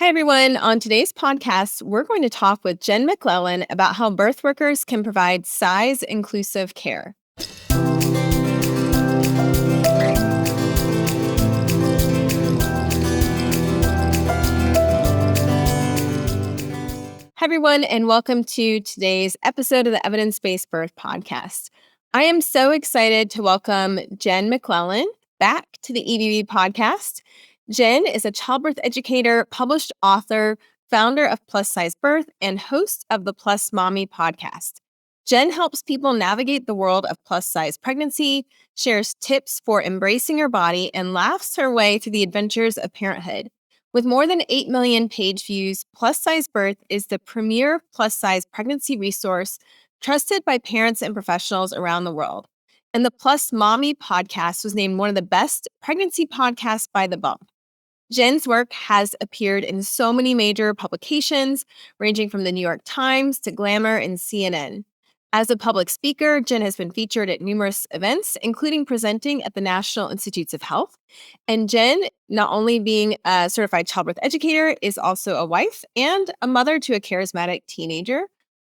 Hi, everyone. On today's podcast, we're going to talk with Jen McLellan about how birth workers can provide size inclusive care. Hi, everyone, and welcome to today's episode of the Evidence Based Birth Podcast. I am so excited to welcome Jen McLellan back to the EBB podcast. Jen is a childbirth educator, published author, founder of Plus Size Birth, and host of the Plus Mommy podcast. Jen helps people navigate the world of plus size pregnancy, shares tips for embracing your body, and laughs her way through the adventures of parenthood. With more than 8 million page views, Plus Size Birth is the premier plus size pregnancy resource trusted by parents and professionals around the world. And the Plus Mommy podcast was named one of the best pregnancy podcasts by The Bump. Jen's work has appeared in so many major publications, ranging from the New York Times to Glamour and CNN. As a public speaker, Jen has been featured at numerous events, including presenting at the National Institutes of Health. And Jen, not only being a certified childbirth educator, is also a wife and a mother to a charismatic teenager.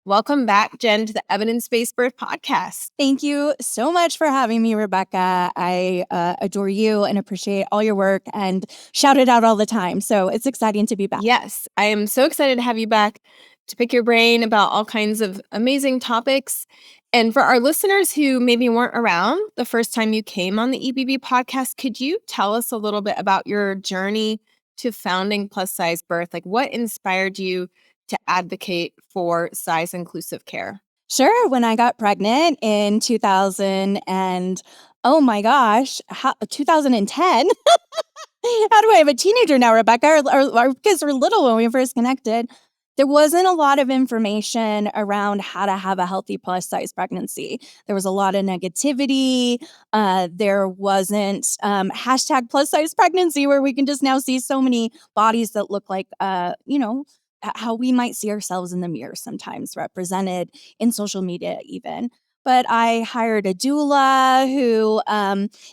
Welcome back, Jen, to the Evidence Based Birth Podcast. Thank you so much for having me, Rebecca. I adore you and appreciate all your work and shout it out all the time. So it's exciting to be back. Yes, I am so excited to have you back to pick your brain about all kinds of amazing topics. And for our listeners who maybe weren't around the first time you came on the EBB podcast, could you tell us a little bit about your journey to founding Plus Size Birth? Like, what inspired you to advocate for size inclusive care? Sure. When I got pregnant in 2000 and oh my gosh, 2010. How do I have a teenager now, Rebecca? Our kids were little when we first connected. There wasn't a lot of information around how to have a healthy plus size pregnancy. There was a lot of negativity. There wasn't hashtag plus size pregnancy, where we can just now see so many bodies that look like, how we might see ourselves in the mirror sometimes, represented in social media even. But I hired a doula who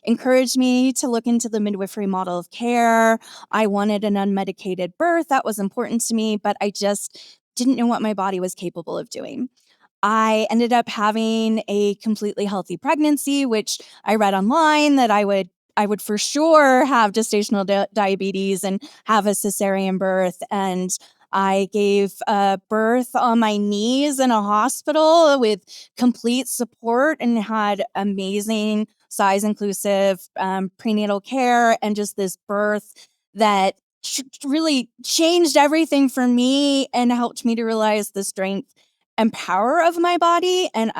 encouraged me to look into the midwifery model of care. I wanted an unmedicated birth. That was important to me, but I just didn't know what my body was capable of doing. I ended up having a completely healthy pregnancy, which I read online that I would for sure have gestational diabetes and have a cesarean birth. And I gave birth on my knees in a hospital with complete support and had amazing size inclusive prenatal care and just this birth that really changed everything for me and helped me to realize the strength and power of my body. And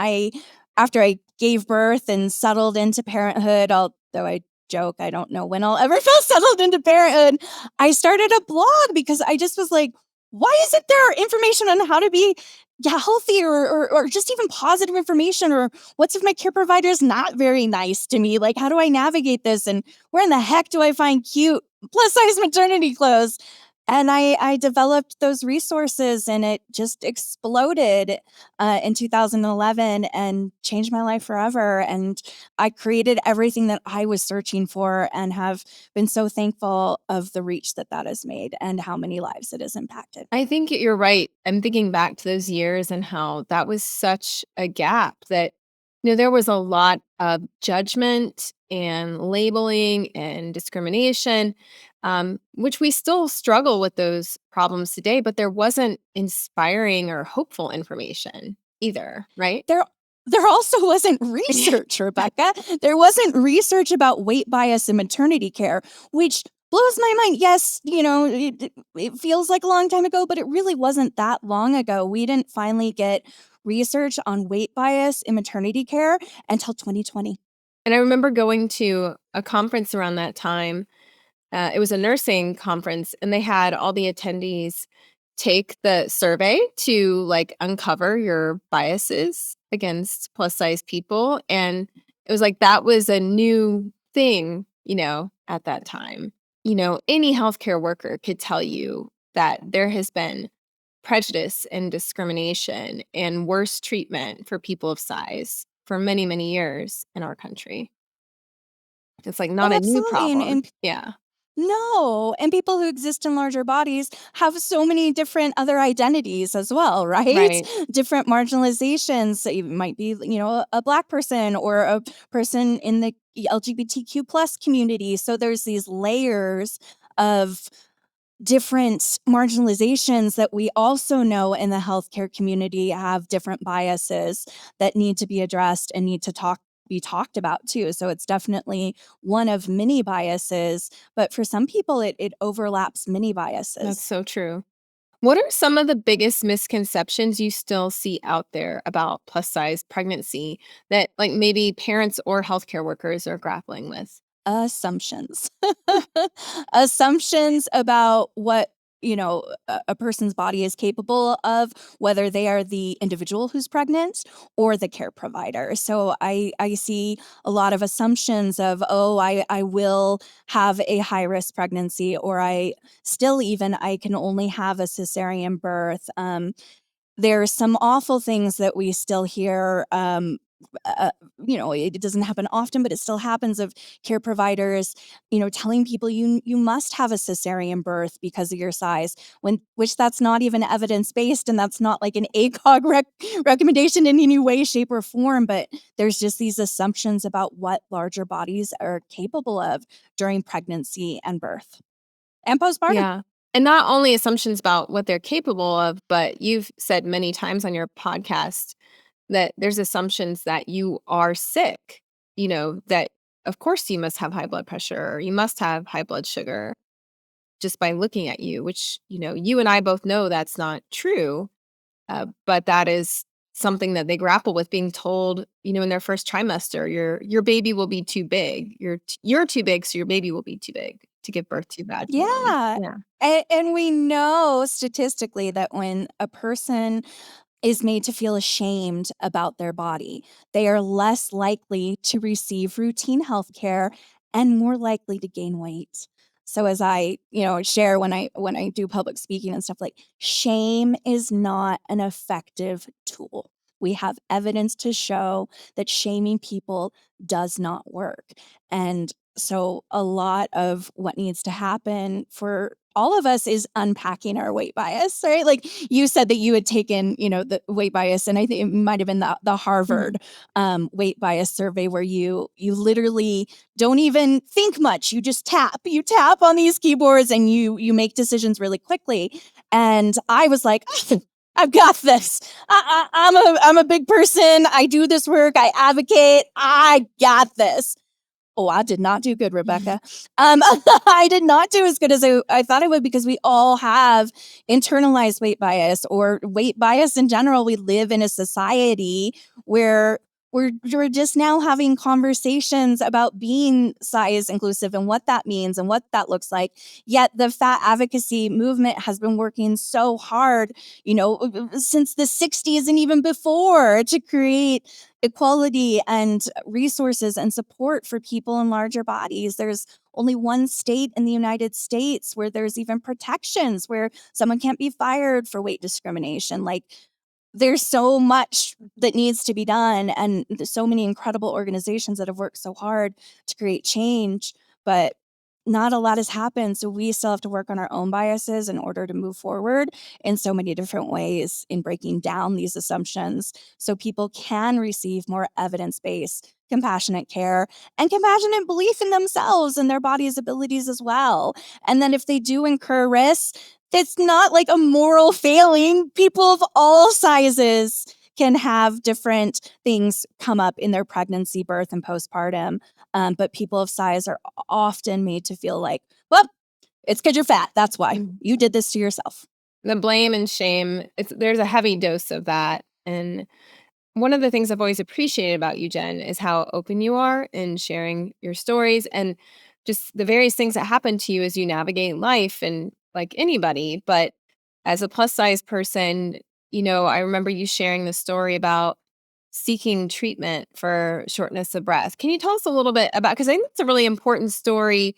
after I gave birth and settled into parenthood, although I joke, I don't know when I'll ever feel settled into parenthood, I started a blog because I just was like, why isn't there information on how to be healthy or just even positive information? Or what's if my care provider is not very nice to me? Like, how do I navigate this? And where in the heck do I find cute plus size maternity clothes? And I developed those resources and it just exploded in 2011 and changed my life forever. And I created everything that I was searching for and have been so thankful of the reach that has made and how many lives it has impacted. I think you're right. I'm thinking back to those years and how that was such a gap that, there was a lot of judgment and labeling and discrimination, which we still struggle with those problems today, but there wasn't inspiring or hopeful information either, right? There also wasn't research, Rebecca. There wasn't research about weight bias in maternity care, which blows my mind. Yes, it feels like a long time ago, but it really wasn't that long ago. We didn't finally get research on weight bias in maternity care until 2020. And I remember going to a conference around that time. It was a nursing conference, and they had all the attendees take the survey to uncover your biases against plus size people. And it was like that was a new thing, at that time. Any healthcare worker could tell you that there has been prejudice and discrimination and worse treatment for people of size for many, many years in our country. It's like not Oh, a new absolutely. problem. Yeah. No, and people who exist in larger bodies have so many different other identities as well, right? Right. Different marginalizations. So you might be, a Black person or a person in the LGBTQ plus community. So there's these layers of different marginalizations that we also know in the healthcare community have different biases that need to be addressed and need to be talked about too. So it's definitely one of many biases, but for some people it overlaps many That's biases. so true. What are some of the biggest misconceptions you still see out there about plus size pregnancy that, like, maybe parents or healthcare workers are grappling with? Assumptions. Assumptions about what, a person's body is capable of, whether they are the individual who's pregnant or the care provider. So I see a lot of assumptions of, oh, I will have a high risk pregnancy, or I can only have a cesarean birth. There's some awful things that we still hear. It doesn't happen often, but it still happens, of care providers, telling people you must have a cesarean birth because of your size, which that's not even evidence based, and that's not like an ACOG recommendation in any way, shape, or form. But there's just these assumptions about what larger bodies are capable of during pregnancy and birth and postpartum. Yeah. And not only assumptions about what they're capable of, but you've said many times on your podcast that there's assumptions that you are sick, that of course you must have high blood pressure or you must have high blood sugar just by looking at you, which, you and I both know that's not true. But that is something that they grapple with, being told, in their first trimester, your baby will be too big. You're too big, so your baby will be too big to give birth to vaginally. Yeah. Yeah. And we know statistically that when a person is made to feel ashamed about their body, they are less likely to receive routine health care and more likely to gain weight. So as I, share when I do public speaking and stuff, like, shame is not an effective tool. We have evidence to show that shaming people does not work. And so a lot of what needs to happen for all of us is unpacking our weight bias, right? Like, you said that you had taken, the weight bias, and I think it might have been the Mhm. Harvard weight bias survey, where you literally don't even think much. You just you tap on these keyboards, and you make decisions really quickly. And I was like, I've got this. I'm a big person. I do this work. I advocate. I got this. Oh, I did not do good, Rebecca. I did not do as good as I thought I would, because we all have internalized weight bias, or weight bias in general. We live in a society where we're just now having conversations about being size inclusive and what that means and what that looks like. Yet the fat advocacy movement has been working so hard, since the 60s and even before, to create equality and resources and support for people in larger bodies. There's only one state in the United States where there's even protections where someone can't be fired for weight discrimination. Like, there's so much that needs to be done, and there's so many incredible organizations that have worked so hard to create change, but not a lot has happened. So we still have to work on our own biases in order to move forward in so many different ways in breaking down these assumptions, so people can receive more evidence-based, compassionate care and compassionate belief in themselves and their body's abilities as well. And then if they do incur risks, it's not like a moral failing. People of all sizes can have different things come up in their pregnancy, birth, and postpartum. But people of size are often made to feel like, well, it's because you're fat. That's why Mhm. you did this to yourself. The blame and shame, there's a heavy dose of that. And one of the things I've always appreciated about you, Jen, is how open you are in sharing your stories and just the various things that happen to you as you navigate life, and like anybody. But as a plus size person, I remember you sharing the story about seeking treatment for shortness of breath. Can you tell us a little bit about, because I think it's a really important story,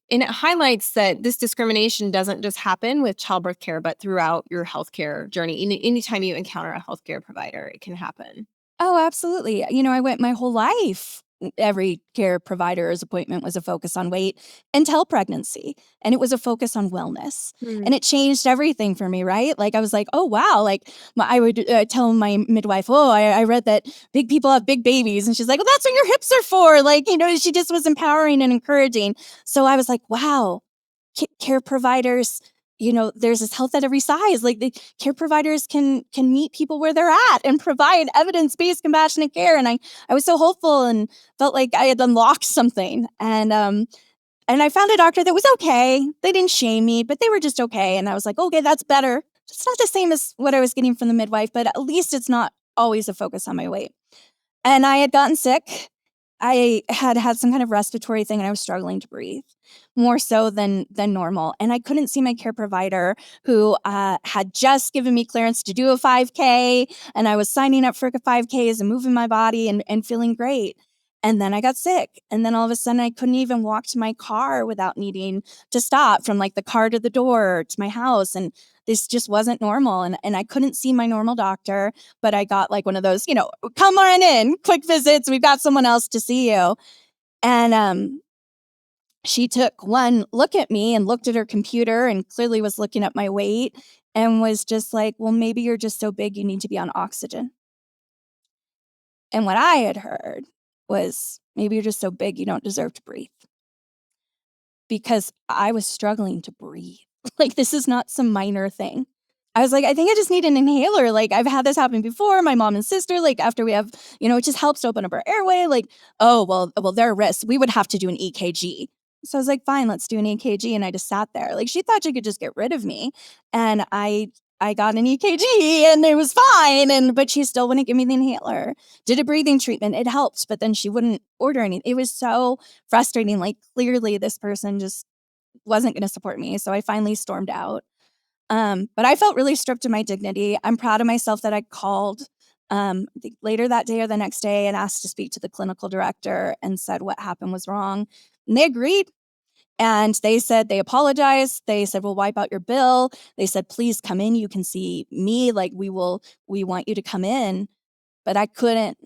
and it highlights that this discrimination doesn't just happen with childbirth care, but throughout your healthcare journey. Anytime you encounter a healthcare provider, it can happen. Oh, absolutely. I went my whole life every care provider's appointment was a focus on weight until pregnancy. And it was a focus on wellness. Mm. And it changed everything for me, right? Like, I was like, oh, wow. Like, I would tell my midwife, oh, I read that big people have big babies. And she's like, well, that's what your hips are for. Like, she just was empowering and encouraging. So I was like, wow, care providers, there's this health at every size. Like, the care providers can meet people where they're at and provide evidence-based compassionate care. And I was so hopeful and felt like I had unlocked something. And I found a doctor that was okay. They didn't shame me, but they were just okay. And I was like, okay, that's better. It's not the same as what I was getting from the midwife, but at least it's not always a focus on my weight. And I had gotten sick. I had some kind of respiratory thing, and I was struggling to breathe more so than normal. And I couldn't see my care provider, who had just given me clearance to do a 5K, and I was signing up for 5Ks and moving my body and feeling great. And then I got sick. And then all of a sudden I couldn't even walk to my car without needing to stop, from like the car to the door to my house. And this just wasn't normal. And I couldn't see my normal doctor, but I got like one of those, come on in, quick visits. We've got someone else to see you. And she took one look at me and looked at her computer and clearly was looking at my weight and was just like, well, maybe you're just so big you need to be on oxygen. And what I had heard was, maybe you're just so big you don't deserve to breathe. Because I was struggling to breathe. Like, this is not some minor thing. I was like, I think I just need an inhaler. Like, I've had this happen before. My mom and sister, like, after we have, it just helps to open up our airway. Like, oh, well, there are risks. We would have to do an EKG. So I was like, fine, let's do an EKG. And I just sat there. Like, she thought she could just get rid of me. And I got an EKG and it was fine. But she still wouldn't give me the inhaler. Did a breathing treatment. It helped, but then she wouldn't order anything. It was so frustrating. Like, clearly this person just wasn't going to support me. So I finally stormed out. But I felt really stripped of my dignity. I'm proud of myself that I called I think later that day or the next day and asked to speak to the clinical director and said what happened was wrong. And they agreed. And they said, they apologized. They said, we'll wipe out your bill. They said, please come in. You can see me. Like, we want you to come in. But I couldn't.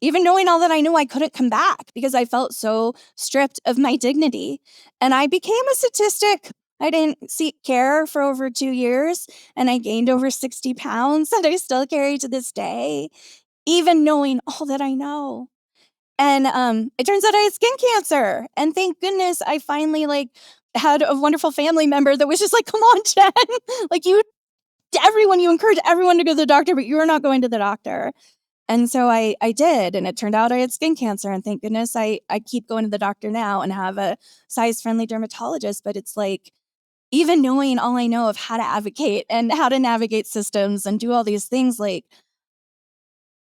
Even knowing all that I knew, I couldn't come back because I felt so stripped of my dignity. And I became a statistic. I didn't seek care for over 2 years, and I gained over 60 pounds that I still carry to this day, even knowing all that I know. And it turns out I had skin cancer. And thank goodness I finally had a wonderful family member that was just like, come on, Jen. Like, you encourage everyone to go to the doctor, but you're not going to the doctor. And so I did, and it turned out I had skin cancer, and thank goodness I keep going to the doctor now and have a size-friendly dermatologist. But it's like, even knowing all I know of how to advocate and how to navigate systems and do all these things, like,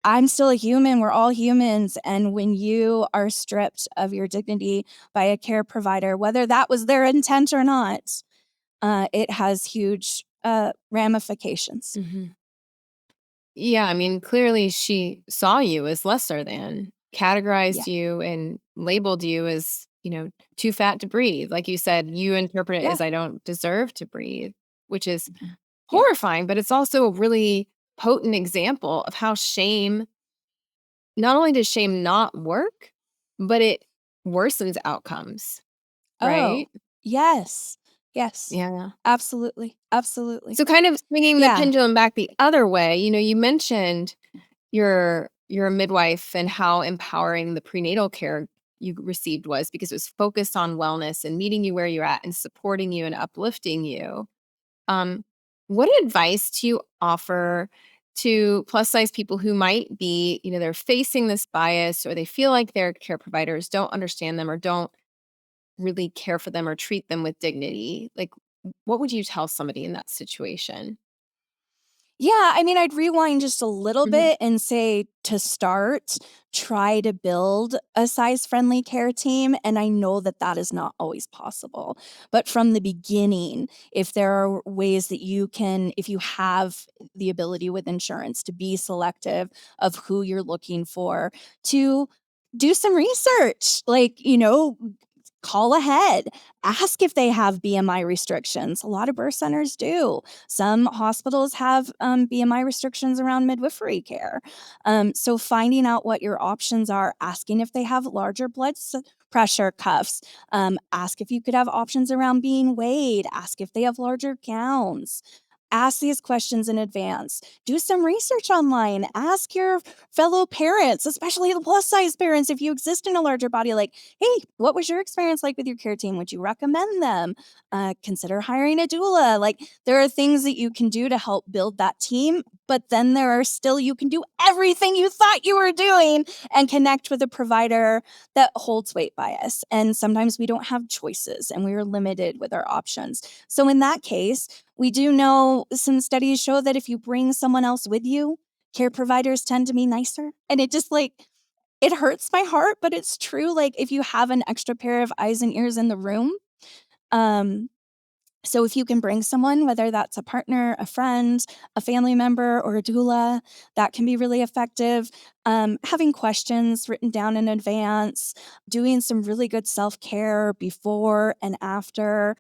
I'm still a human. We're all humans. And when you are stripped of your dignity by a care provider, whether that was their intent or not, it has huge ramifications. Mm-hmm. Yeah, I mean, clearly she saw you as lesser than, Yeah. categorized you, and labeled you as, too fat to breathe. Like you said, you interpret it Yeah. as I don't deserve to breathe, which is Mhm. Yeah. horrifying, but it's also a really potent example of how shame, not only does shame not work, but it worsens outcomes, Oh, right? yes. Yes. Yeah. Absolutely. Absolutely. So kind of swinging the Yeah. pendulum back the other way, you mentioned your midwife and how empowering the prenatal care you received was because it was focused on wellness and meeting you where you're at and supporting you and uplifting you. Um, what advice do you offer to plus size people who might be, they're facing this bias or they feel like their care providers don't understand them or don't really care for them or treat them with dignity? Like, what would you tell somebody in that situation? Yeah, I mean, I'd rewind just a little Mhm. bit and say, to start, try to build a size-friendly care team, and I know that that is not always possible. But from the beginning, if there are ways that you can, if you have the ability with insurance to be selective of who you're looking for, to do some research, like, call ahead. Ask if they have BMI restrictions. A lot of birth centers do. Some hospitals have BMI restrictions around midwifery care. So finding out what your options are, asking if they have larger pressure cuffs, ask if you could have options around being weighed, ask if they have larger gowns. Ask these questions in advance. Do some research online. Ask your fellow parents, especially the plus size parents, if you exist in a larger body, like, hey, what was your experience like with your care team? Would you recommend them? Consider hiring a doula. Like, there are things that you can do to help build that team, but then there are still, you can do everything you thought you were doing and connect with a provider that holds weight bias. And sometimes we don't have choices and we are limited with our options. So in that case, we do know some studies show that if you bring someone else with you, care providers tend to be nicer. And it just like, it hurts my heart, but it's true. Like, if you have an extra pair of eyes and ears in the room, so if you can bring someone, whether that's a partner, a friend, a family member, or a doula, that can be really effective. Having questions written down in advance, doing some really good self-care before and after.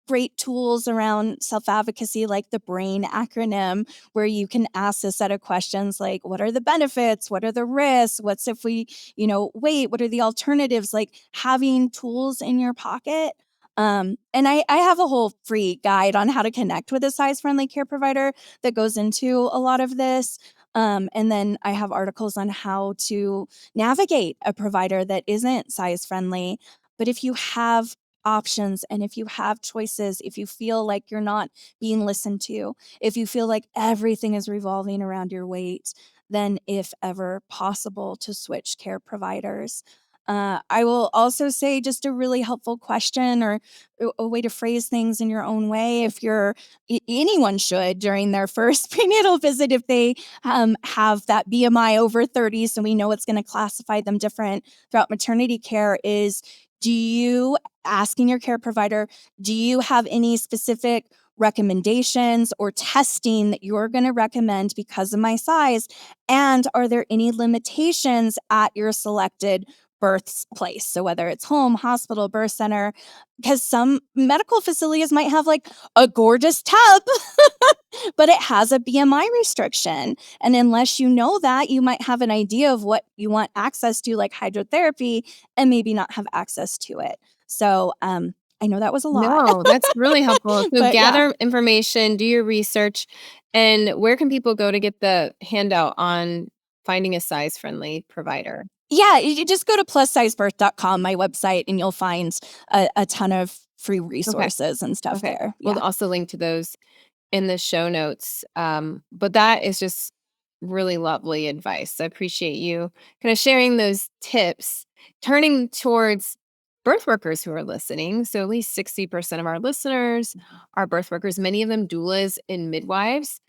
Great tools around self-advocacy, like the BRAIN acronym, where you can ask a set of questions like, what are the benefits? What are the risks? What's if we, wait, what are the alternatives? Like, having tools in your pocket. And I have a whole free guide on how to connect with a size-friendly care provider that goes into a lot of this. And then I have articles on how to navigate a provider that isn't size-friendly. But if you have options and if you have choices, if you feel like you're not being listened to, if you feel like everything is revolving around your weight, then if ever possible, to switch care providers. I will also say just a really helpful question or a way to phrase things in your own way. If anyone should during their first prenatal visit, if they have that BMI over 30, so we know it's going to classify them different throughout maternity care, is asking your care provider, do you have any specific recommendations or testing that you're going to recommend because of my size? And are there any limitations at your selected birthplace? So whether it's home, hospital, birth center, because some medical facilities might have like a gorgeous tub, but it has a BMI restriction. And unless you know that, you might have an idea of what you want access to, like hydrotherapy, and maybe not have access to it. So I know that was a lot, No, that's really helpful. So but yeah. gather information, do your research, and where can people go to get the handout on finding a size-friendly provider? Yeah, you just go to plussizebirth.com, my website, and you'll find a ton of free Okay. resources and stuff Okay. there. We'll Yeah. also link to those in the show notes. But that is just really lovely advice. I appreciate you kind of sharing those tips, turning towards birth workers who are listening. So at least 60% of our listeners are birth workers, many of them doulas and midwives.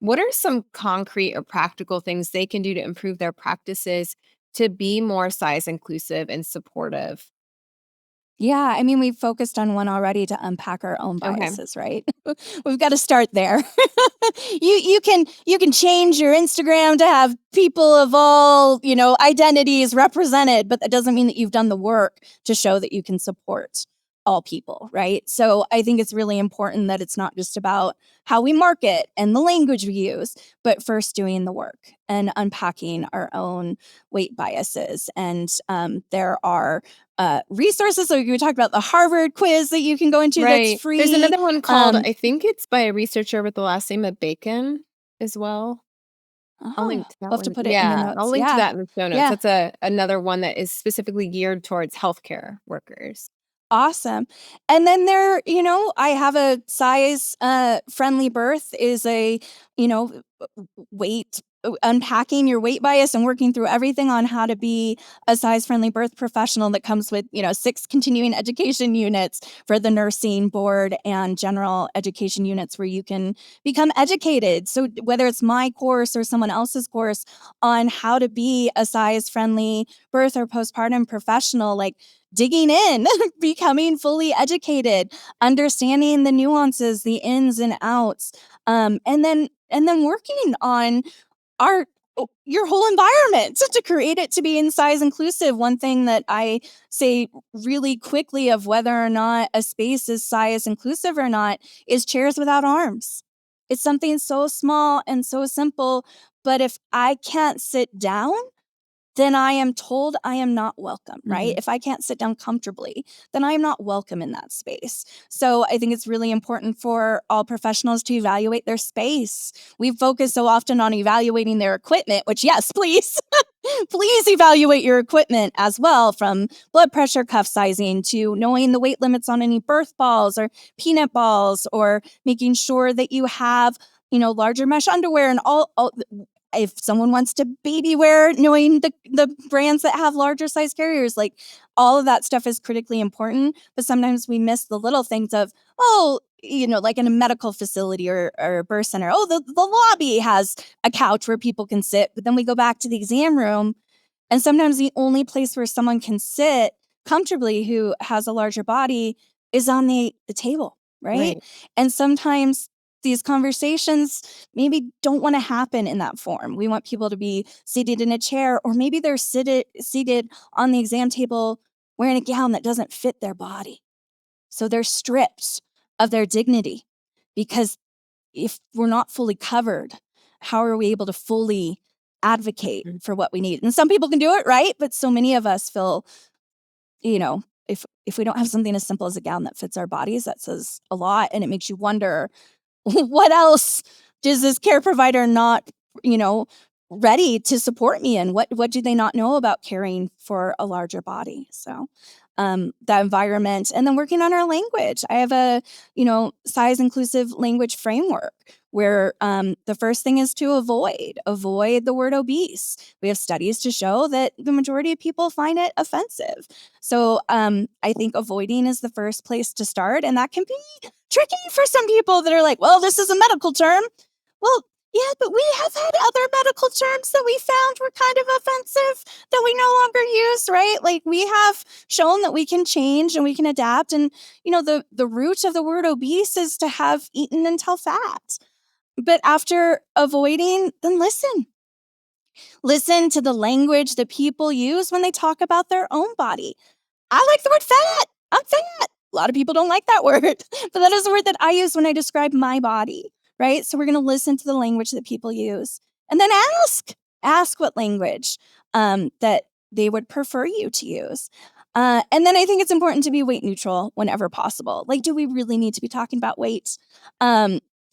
What are some concrete or practical things they can do to improve their practices to be more size inclusive and supportive? Yeah, I mean, we've focused on one already to unpack our own Okay. biases, right? We've got to start there. You can change your Instagram to have people of all, identities represented, but that doesn't mean that you've done the work to show that you can support all people, right? So I think it's really important that it's not just about how we market and the language we use, but first doing the work and unpacking our own weight biases. And there are resources. So we talked about the Harvard quiz that you can go into that's Right. There's free. another one called, Um, I think it's by a researcher with the last name of Bacon as well. I'll link to that we'll have to one. put it in the Yeah, I'll notes. link to Yeah. that in the show notes. Yeah. That's another one that is specifically geared towards healthcare workers. Awesome. And then I have a size friendly birth is a, weight unpacking your weight bias and working through everything on how to be a size friendly birth professional that comes with, 6 continuing education units for the nursing board and general education units where you can become educated. So whether it's my course or someone else's course on how to be a size friendly birth or postpartum professional, like digging in, becoming fully educated, understanding the nuances, the ins and outs, and then working on our your whole environment to create it to be in size inclusive. One thing that I say really quickly of whether or not a space is size inclusive or not is chairs without arms. It's something so small and so simple, but if I can't sit down, then I am told I am not welcome, right? Mhm. If I can't sit down comfortably, then I am not welcome in that space. So I think it's really important for all professionals to evaluate their space. We focus so often on evaluating their equipment, which, yes, please, please evaluate your equipment as well, from blood pressure cuff sizing to knowing the weight limits on any birth balls or peanut balls, or making sure that you have, larger mesh underwear and all if someone wants to baby wear, knowing the brands that have larger size carriers, like all of that stuff is critically important. But sometimes we miss the little things of, like in a medical facility or a birth center, the lobby has a couch where people can sit. But then we go back to the exam room, and sometimes the only place where someone can sit comfortably who has a larger body is on the table, right? Right. And sometimes these conversations maybe don't want to happen in that form. We want people to be seated in a chair, or maybe they're seated on the exam table wearing a gown that doesn't fit their body. So they're stripped of their dignity, because if we're not fully covered, how are we able to fully advocate Mhm. for what we need? And some people can do it, right? But so many of us feel, if we don't have something as simple as a gown that fits our bodies, that says a lot. And it makes you wonder, what else does this care provider not, ready to support me in? What do they not know about caring for a larger body? So that environment, and then working on our language. I have a, size inclusive language framework where the first thing is to avoid the word obese. We have studies to show that the majority of people find it offensive. So I think avoiding is the first place to start, and that can be tricky for some people that are like, well, this is a medical term. Well, yeah, but we have had other medical terms that we found were kind of offensive that we no longer use, right? Like, we have shown that we can change and we can adapt. And, the root of the word obese is to have eaten until fat. But after avoiding, then listen. Listen to the language that people use when they talk about their own body. I like the word fat. I'm fat. A lot of people don't like that word, but that is a word that I use when I describe my body, right? So we're going to listen to the language that people use, and then ask what language that they would prefer you to use. And then I think it's important to be weight neutral whenever possible. Like, do we really need to be talking about weight?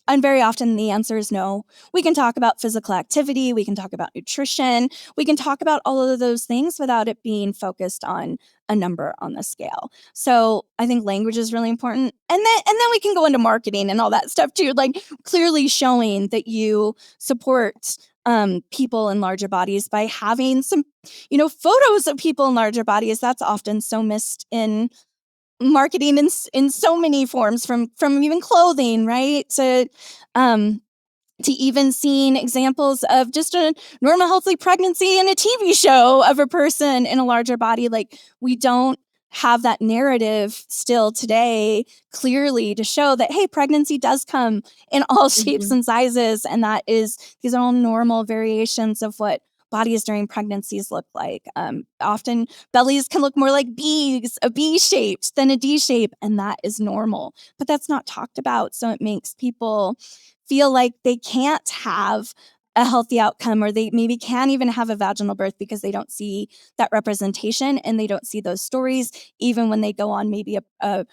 And very often the answer is no. We can talk about physical activity. We can talk about nutrition. We can talk about all of those things without it being focused on a number on the scale. So I think language is really important. And then we can go into marketing and all that stuff too, like clearly showing that you support people in larger bodies by having some, photos of people in larger bodies. That's often so missed in marketing in so many forms, from even clothing, right? To even seeing examples of just a normal healthy pregnancy in a TV show of a person in a larger body. Like, we don't have that narrative still today clearly to show that, hey, pregnancy does come in all shapes Mhm. and sizes, and these are all normal variations of what bodies during pregnancies look like. Often bellies can look more like B's, a B shaped than a D shape, and that is normal. But that's not talked about, so it makes people feel like they can't have a healthy outcome, or they maybe can't even have a vaginal birth because they don't see that representation and they don't see those stories, even when they go on maybe a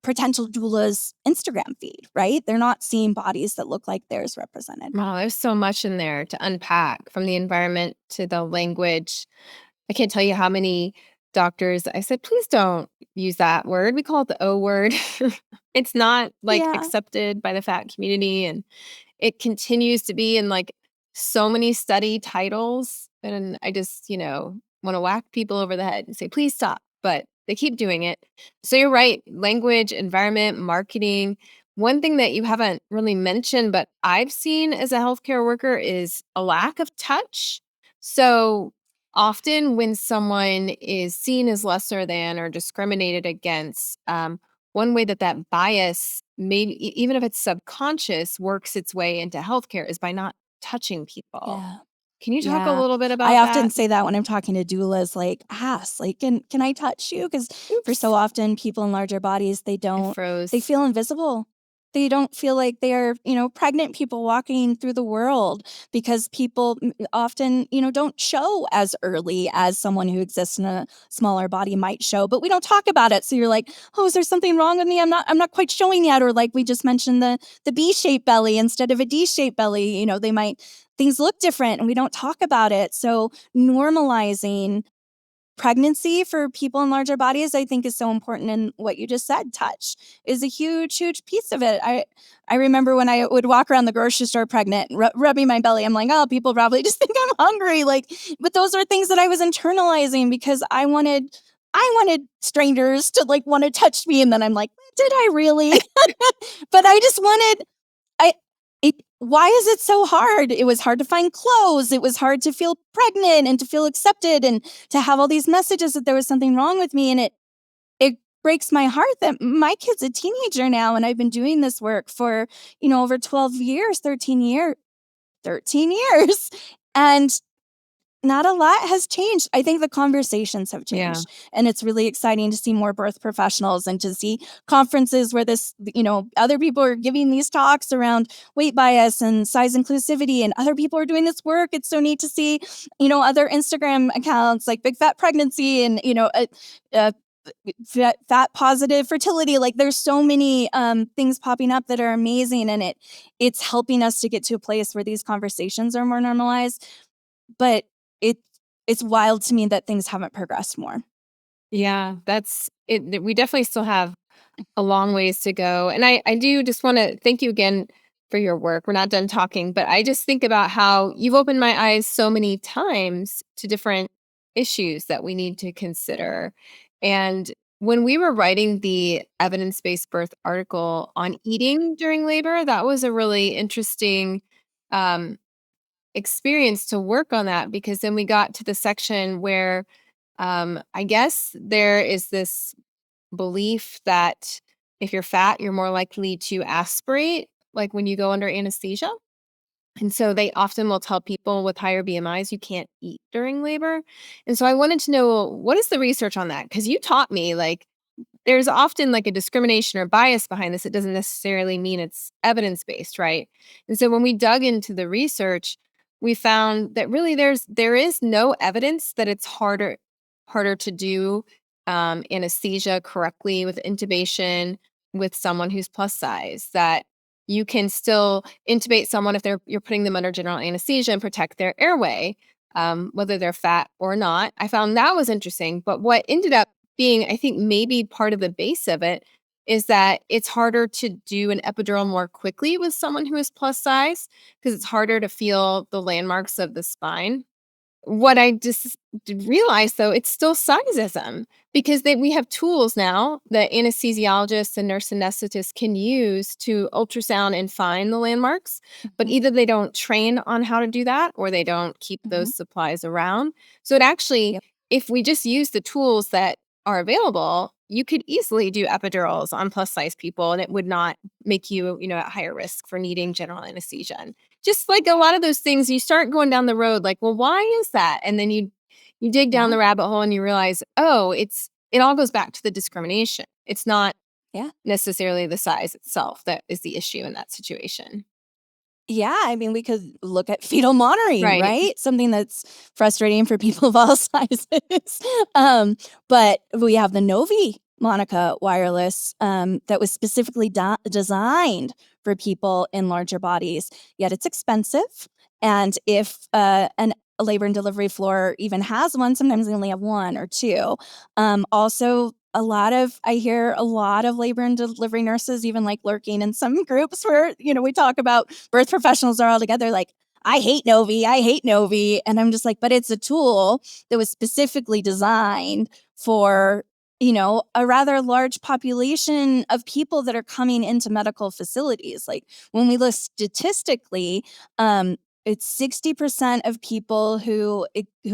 potential doula's Instagram feed, right? They're not seeing bodies that look like theirs represented. Wow, there's so much in there to unpack, from the environment to the language. I can't tell you how many doctors I said, "Please don't use that word. We call it the O word." It's not, like, Yeah. accepted by the fat community, and it continues to be in, like, so many study titles, and I just, wanna whack people over the head and say, "Please stop," but they keep doing it. So you're right, language, environment, marketing. One thing that you haven't really mentioned, but I've seen as a healthcare worker, is a lack of touch. So often when someone is seen as lesser than or discriminated against, one way that that bias, maybe even if it's subconscious, works its way into healthcare is by not touching people. Yeah. Can you talk a Yeah. little bit I about often that? say that when I'm talking to doulas, like, ask, like, can I touch you? Because for so Oops, often people in larger bodies, it they froze. feel invisible. They don't feel like they're, pregnant people walking through the world because people often, don't show as early as someone who exists in a smaller body might show, but we don't talk about it. So you're like, oh, is there something wrong with me? I'm not quite showing yet. Or like we just mentioned the B-shaped belly instead of a D-shaped belly, they might things look different and we don't talk about it. So normalizing pregnancy for people in larger bodies, I think is so important. And what you just said, touch is a huge, huge piece of it. I remember when I would walk around the grocery store pregnant, rubbing my belly. I'm like, oh, people probably just think I'm hungry. Like, but those are things that I was internalizing because I wanted strangers to like want to touch me. And then I'm like, did I really? But I just wanted I it why is it so hard? It was hard to find clothes. It was hard to feel pregnant and to feel accepted and to have all these messages that there was something wrong with me. And it breaks my heart that my kid's a teenager now and I've been doing this work for, over 12 years, 13 years. And not a lot has changed. I think the conversations have Yeah. changed, and it's really exciting to see more birth professionals and to see conferences where other people are giving these talks around weight bias and size inclusivity, and other people are doing this work. It's so neat to see, other Instagram accounts like Big Fat Pregnancy and, uh, fat positive fertility. Like there's so many things popping up that are amazing, and it's helping us to get to a place where these conversations are more normalized. But it it's wild to me that things haven't progressed more. Yeah, that's it. We definitely still have a long ways to go. And I do just want to thank you again for your work. We're not done talking, but I just think about how you've opened my eyes so many times to different issues that we need to consider. And when we were writing the evidence based birth article on eating during labor, that was a really interesting um, experience to work on that because then we got to the section where I guess there is this belief that if you're fat, you're more likely to aspirate, like when you go under anesthesia. And so they often will tell people with higher BMIs you can't eat during labor. And so I wanted to know what is the research on that? Because you taught me like there's often like a discrimination or bias behind this. It doesn't necessarily mean it's evidence based, right? And so when we dug into the research, we found that really there is no evidence that it's harder to do anesthesia correctly with intubation with someone who's plus size. That you can still intubate someone if you're putting them under general anesthesia and protect their airway, whether they're fat or not. I found that was interesting. But what ended up being, I think, maybe part of the base of it is that it's harder to do an epidural more quickly with someone who is plus size because it's harder to feel the landmarks of the spine. What I just realized, though, it's still sizeism because we have tools now that anesthesiologists and nurse anesthetists can use to ultrasound and find the landmarks, but Mhm, either they don't train on how to do that or they don't keep mhm. those supplies around. So it actually, Yep. if we just use the tools that are available, you could easily do epidurals on plus size people and it would not make you, at higher risk for needing general anesthesia. Just like a lot of those things, you start going down the road like, "Well, why is that?" And then you dig down Yeah, the rabbit hole and you realize, "Oh, it all goes back to the discrimination. It's not yeah. necessarily the size itself that is the issue in that situation." Yeah, I mean, we could look at fetal monitoring, Right. right? Something that's frustrating for people of all sizes. Um, but we have the Novi Monica wireless that was specifically designed for people in larger bodies, yet it's expensive. And if a labor and delivery floor even has one, sometimes they only have one or two. Also, I hear a lot of labor and delivery nurses even like lurking in some groups where, we talk about birth professionals are all together like, I hate Novi, I hate Novi. And I'm just like, but it's a tool that was specifically designed for, a rather large population of people that are coming into medical facilities. Like when we look statistically, it's 60% of people who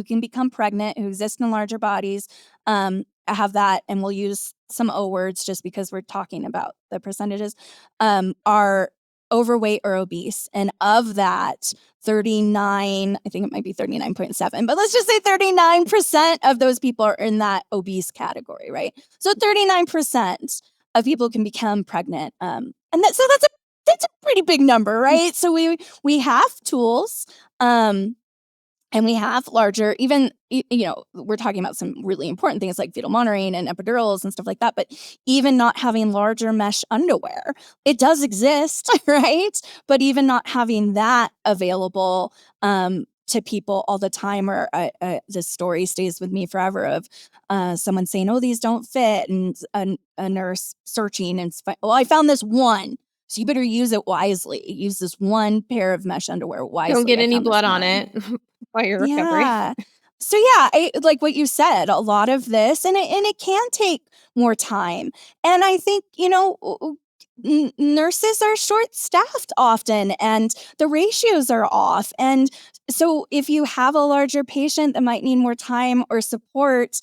can become pregnant, who exist in larger bodies, have that, and we'll use some O words just because we're talking about the percentages, are overweight or obese. And of that, 39, I think it might be 39.7, but let's just say 39% of those people are in that obese category, right? So 39% of people can become pregnant. So that's a pretty big number, right? So we have tools. And we have larger, even, we're talking about some really important things like fetal monitoring and epidurals and stuff like that, but even not having larger mesh underwear, it does exist, right? But even not having that available to people all the time, or the story stays with me forever of someone saying, oh, these don't fit, and a nurse searching and, well, I found this one. So you better use it wisely. Use this one pair of mesh underwear wisely. Don't get I any found this blood on one. it while you're recovering. Yeah. So yeah, like what you said, a lot of this, and it can take more time. And I think, nurses are short-staffed often, and the ratios are off. And so if you have a larger patient that might need more time or support,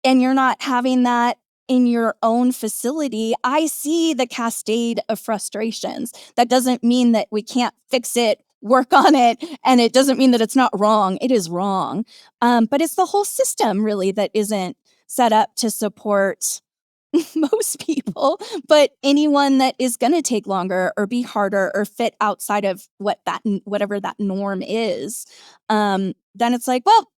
and you're not having that in your own facility, I see the cascade of frustrations. That doesn't mean that we can't fix it, work on it, and it doesn't mean that it's not wrong. It is wrong. But it's the whole system really that isn't set up to support most people, but anyone that is going to take longer or be harder or fit outside of whatever that norm is, then it's like, well,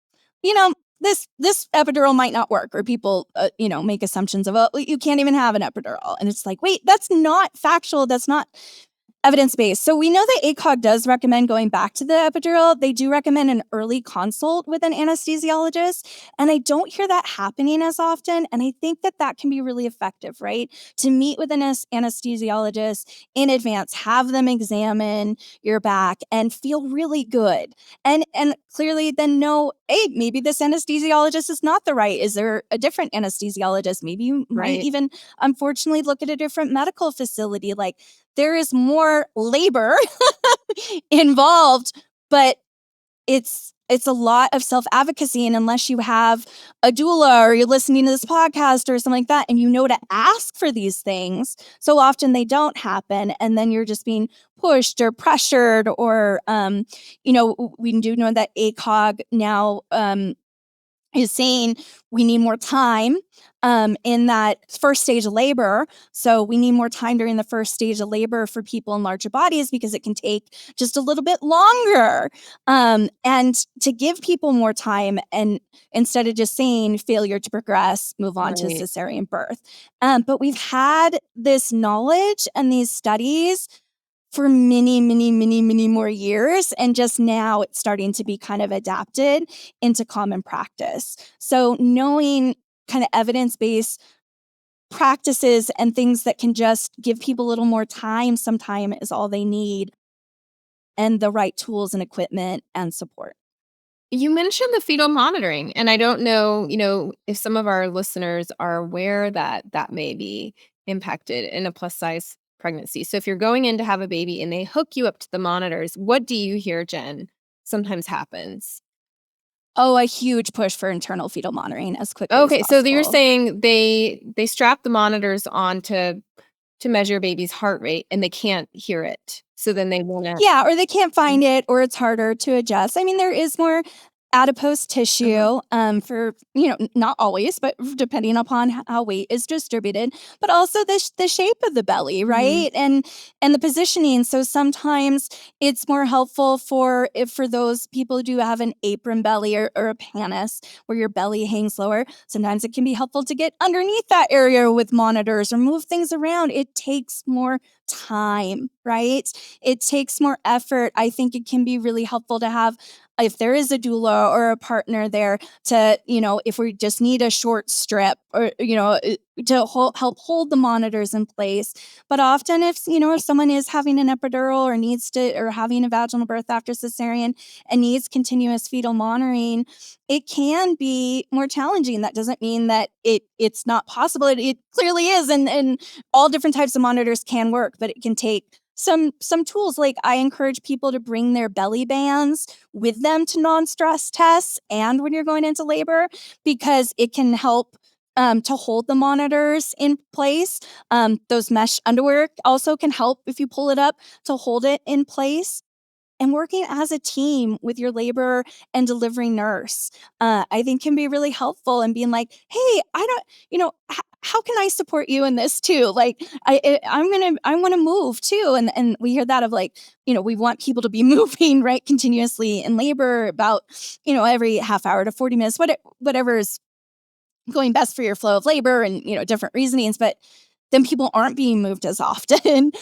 this epidural might not work, or people, make assumptions of, oh, you can't even have an epidural. And it's like, wait, that's not factual. That's not evidence-based. So we know that ACOG does recommend going back to the epidural. They do recommend an early consult with an anesthesiologist. And I don't hear that happening as often. And I think that can be really effective, right? To meet with an anesthesiologist in advance, have them examine your back and feel really good. And clearly then know, hey, maybe this anesthesiologist is not the right. Is there a different anesthesiologist? Maybe you might even, unfortunately, look at a different medical facility. Like, there is more labor involved, but it's a lot of self-advocacy. And unless you have a doula, or you're listening to this podcast or something like that, and to ask for these things, so often they don't happen. And then you're just being pushed or pressured, or, we do know that ACOG now is saying we need more time in that first stage of labor. So we need more time during the first stage of labor for people in larger bodies, because it can take just a little bit longer. And to give people more time, and instead of just saying failure to progress, move on to cesarean birth. But we've had this knowledge and these studies for many, many, many, many more years. And just now it's starting to be kind of adapted into common practice. So knowing kind of evidence-based practices and things that can just give people a little more time sometime is all they need, and the right tools and equipment and support. You mentioned the fetal monitoring, and I don't know, if some of our listeners are aware that that may be impacted in a plus size pregnancy. So if you're going in to have a baby and they hook you up to the monitors, what do you hear, Jen, sometimes happens? Oh, a huge push for internal fetal monitoring as quickly as Okay, so possible. you're saying they strap the monitors on to measure your baby's heart rate, and they can't hear it. So then they wanna Yeah, or they can't find it, or it's harder to adjust. I mean, there is more adipose tissue, for, not always, but depending upon how weight is distributed, but also the shape of the belly, right? And the positioning. So sometimes it's more helpful for those people who do have an apron belly, or a pannus where your belly hangs lower. Sometimes it can be helpful to get underneath that area with monitors or move things around. It takes more time, right? It takes more effort. I think it can be really helpful to have, if there is a doula or a partner there, to, if we just need a short strip, or, to help hold the monitors in place. But often if someone is having an epidural, or having a vaginal birth after cesarean and needs continuous fetal monitoring, it can be more challenging. That doesn't mean that it's not possible. It clearly is. And all different types of monitors can work, but it can take some tools. Like, I encourage people to bring their belly bands with them to non-stress tests and when you're going into labor, because it can help to hold the monitors in place. Those mesh underwear also can help if you pull it up to hold it in place. And working as a team with your labor and delivery nurse, I think can be really helpful, and being like, hey, I don't, how can I support you in this too? Like, I want to move too. And we hear that of like, we want people to be moving, right, continuously in labor about, every half hour to 40 minutes, whatever is going best for your flow of labor, and, different reasonings, but then people aren't being moved as often.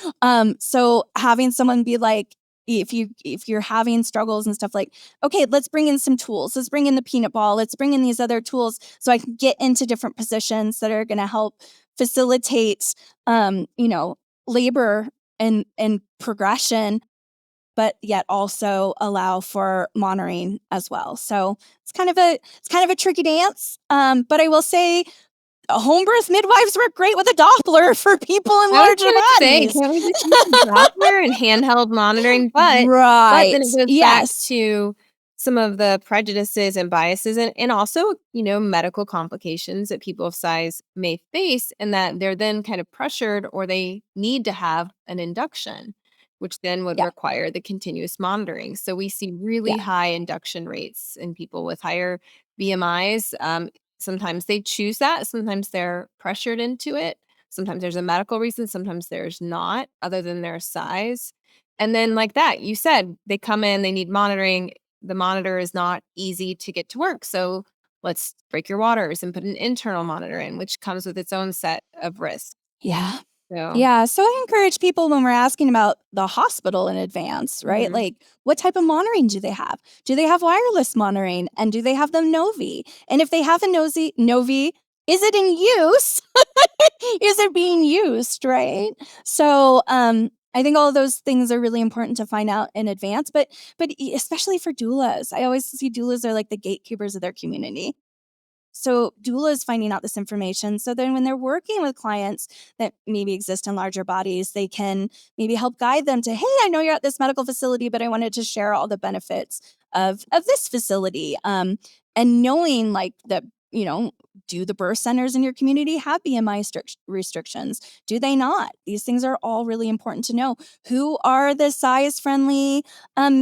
So having someone be like, if you're having struggles and stuff, like, okay, let's bring in some tools. Let's bring in the peanut ball. Let's bring in these other tools so I can get into different positions that are going to help facilitate, labor and progression, but yet also allow for monitoring as well. So it's kind of a tricky dance. But I will say, home birth midwives work great with a Doppler for people in I was larger gonna say, bodies. can't we just use the Doppler and handheld monitoring? But then Right. it goes back Yes. to some of the prejudices and biases, and also, medical complications that people of size may face, and that they're then kind of pressured, or they need to have an induction, which then would Yeah. require the continuous monitoring. So we see really Yeah. high induction rates in people with higher BMIs. Sometimes they choose that, sometimes they're pressured into it. Sometimes there's a medical reason, sometimes there's not, other than their size. And then, like that, you said, they come in, they need monitoring. The monitor is not easy to get to work. So let's break your waters and put an internal monitor in, which comes with its own set of risks. Yeah. So, Yeah. So I encourage people, when we're asking about the hospital in advance, right? mhm. Like, what type of monitoring do they have? Do they have wireless monitoring? And do they have the Novi? And if they have a Novi, is it in use? Is it being used? Right. So, I think all of those things are really important to find out in advance, but especially for doulas. I always see doulas are like the gatekeepers of their community. So doula is finding out this information. So then when they're working with clients that maybe exist in larger bodies, they can maybe help guide them to, hey, I know you're at this medical facility, but I wanted to share all the benefits of this facility. And knowing like that, do the birth centers in your community have BMI restrictions? Do they not? These things are all really important to know. Who are the size friendly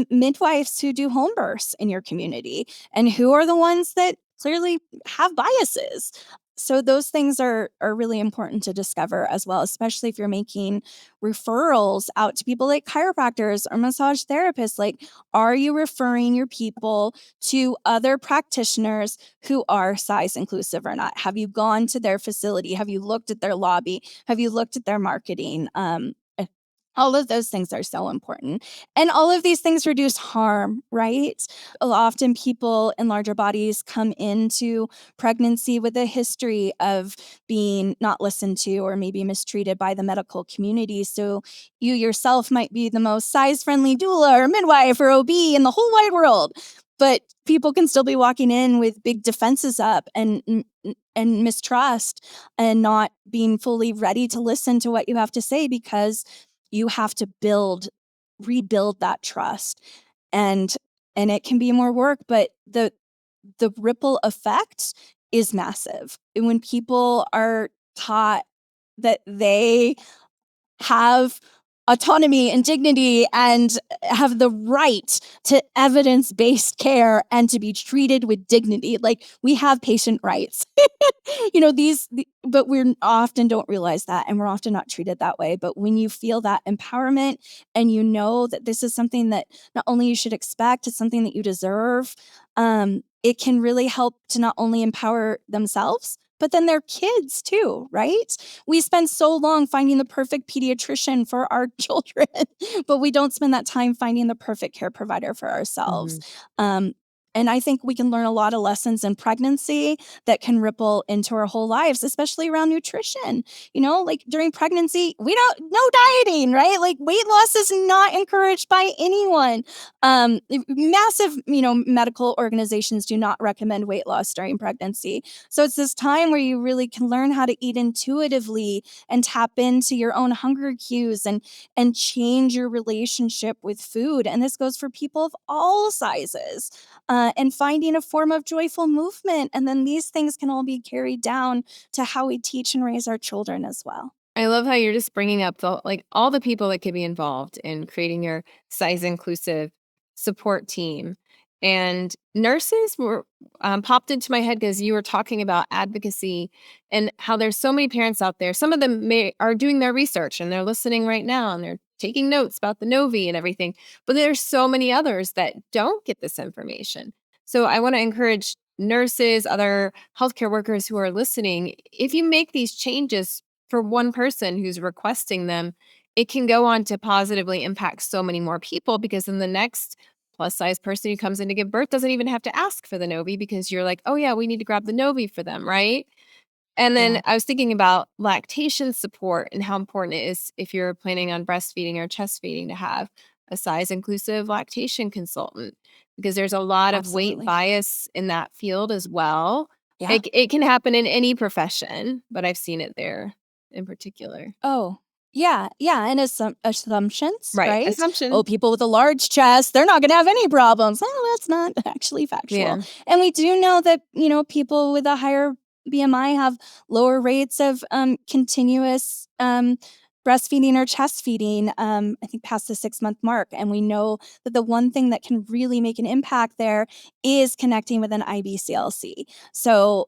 midwives who do home births in your community? And who are the ones that clearly have biases? So those things are really important to discover as well, especially if you're making referrals out to people like chiropractors or massage therapists. Like, are you referring your people to other practitioners who are size inclusive or not? Have you gone to their facility? Have you looked at their lobby? Have you looked at their marketing? All of those things are so important. And all of these things reduce harm, right? Often people in larger bodies come into pregnancy with a history of being not listened to or maybe mistreated by the medical community. So you yourself might be the most size-friendly doula or midwife or OB in the whole wide world, but people can still be walking in with big defenses up and mistrust, and not being fully ready to listen to what you have to say, because you have to rebuild that trust. And it can be more work, but the ripple effect is massive. And when people are taught that they have autonomy and dignity and have the right to evidence-based care and to be treated with dignity, like, we have patient rights. But we often don't realize that, and we're often not treated that way. But when you feel that empowerment, and you know that this is something that not only you should expect, it's something that you deserve, it can really help to not only empower themselves, but then their kids too, right? We spend so long finding the perfect pediatrician for our children, but we don't spend that time finding the perfect care provider for ourselves. Mhm. Um, and I think we can learn a lot of lessons in pregnancy that can ripple into our whole lives, especially around nutrition. Like, during pregnancy, no dieting, right? Like, weight loss is not encouraged by anyone. Massive, medical organizations do not recommend weight loss during pregnancy. So it's this time where you really can learn how to eat intuitively and tap into your own hunger cues, and change your relationship with food. And this goes for people of all sizes. and finding a form of joyful movement. And then these things can all be carried down to how we teach and raise our children as well. I love how you're just bringing up all the people that could be involved in creating your size inclusive support team. And nurses were popped into my head because you were talking about advocacy and how there's so many parents out there. Some of them are doing their research and they're listening right now and they're taking notes about the Novi and everything. But there's so many others that don't get this information. So I want to encourage nurses, other healthcare workers who are listening, if you make these changes for one person who's requesting them, it can go on to positively impact so many more people because then the next plus size person who comes in to give birth doesn't even have to ask for the Novi because you're like, oh, yeah, we need to grab the Novi for them, right? And then Yeah. I was thinking about lactation support and how important it is if you're planning on breastfeeding or chest feeding to have a size inclusive lactation consultant because there's a lot of weight Absolutely. bias in that field as well. Yeah. It can happen in any profession, but I've seen it there in particular. Oh, yeah, yeah, and assumptions, Right. right? Oh, Assumption. people with a large chest, they're not gonna have any problems. Well, that's not actually factual. Yeah. And we do know that, people with a higher BMI have lower rates of continuous breastfeeding or chest feeding, I think past the 6-month mark. And we know that the one thing that can really make an impact there is connecting with an IBCLC. So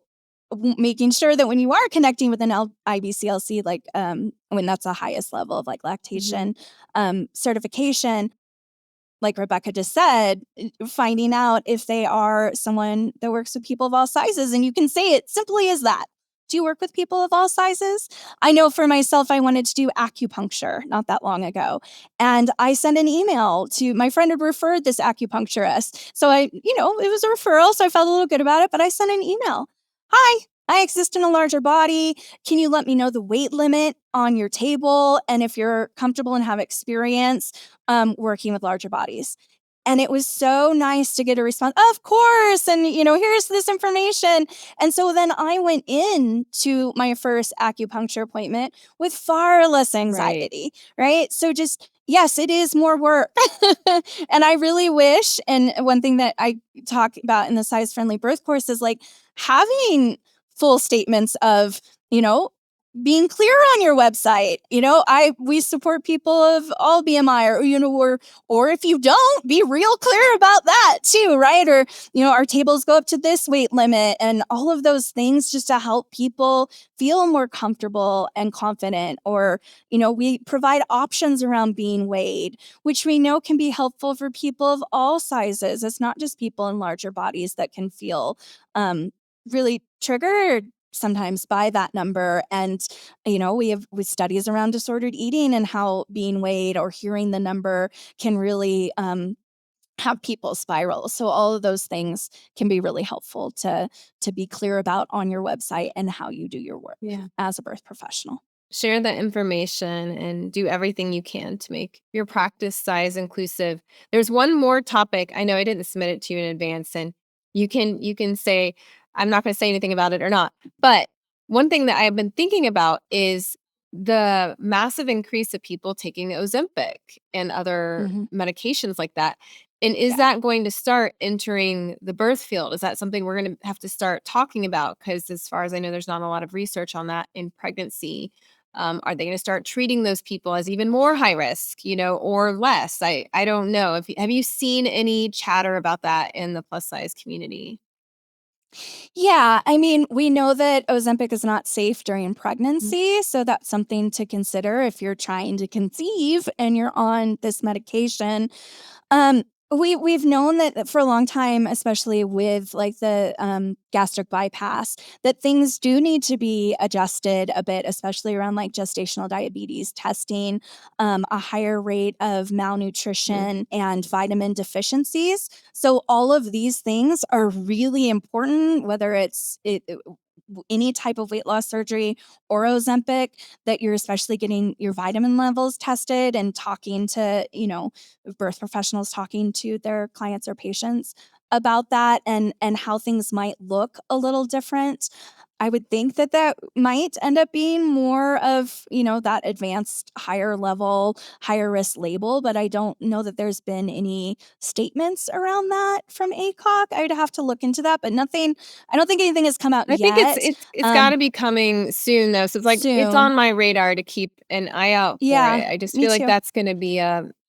making sure that when you are connecting with an IBCLC, like when that's the highest level of like Mhm. lactation certification, like Rebecca just said, finding out if they are someone that works with people of all sizes. And you can say it simply as that. Do you work with people of all sizes? I know for myself, I wanted to do acupuncture not that long ago. And I sent an email to my friend who referred this acupuncturist. So it was a referral. So I felt a little good about it, but I sent an email. Hi, I exist in a larger body. Can you let me know the weight limit on your table? And if you're comfortable and have experience working with larger bodies. And it was so nice to get a response, of course. And, here's this information. And so then I went in to my first acupuncture appointment with far less Right. anxiety, right? So just, yes, it is more work. And I really wish, and one thing that I talk about in the size friendly birth course is like having full statements of, you know, being clear on your website. We support people of all BMI or if you don't, be real clear about that too, right? Or, our tables go up to this weight limit and all of those things just to help people feel more comfortable and confident. Or, we provide options around being weighed, which we know can be helpful for people of all sizes. It's not just people in larger bodies that can feel really triggered sometimes by that number. And we have with studies around disordered eating and how being weighed or hearing the number can really have people spiral. So all of those things can be really helpful to be clear about on your website and how you do your work Yeah. as a birth professional. Share the information and do everything you can to make your practice size inclusive. There's one more topic. I know I didn't submit it to you in advance and you can say I'm not going to say anything about it or not. But one thing that I've been thinking about is the massive increase of people taking the Ozempic and other Hmm. medications like that. And is Yeah. that going to start entering the birth field? Is that something we're going to have to start talking about? Because as far as I know, there's not a lot of research on that in pregnancy. Are they going to start treating those people as even more high risk, or less? I don't know. Have you seen any chatter about that in the plus size community? Yeah, I mean, we know that Ozempic is not safe during Mhm. pregnancy, so that's something to consider if you're trying to conceive and you're on this medication. We've known that for a long time, especially with like the gastric bypass, that things do need to be adjusted a bit, especially around like gestational diabetes testing, a higher rate of Mhm. malnutrition and vitamin deficiencies. So all of these things are really important, whether any type of weight loss surgery or Ozempic, that you're especially getting your vitamin levels tested and talking to, birth professionals talking to their clients or patients about that and how things might look a little different. I would think that might end up being more of, that advanced higher level, higher risk label, but I don't know that there's been any statements around that from ACOG. I would have to look into that, but nothing, I don't think anything has come out I think it's yet. it's gotta be coming soon, though, so it's Soon. on my radar to keep an eye out for Yeah, it. I just me feel like too. that's gonna be,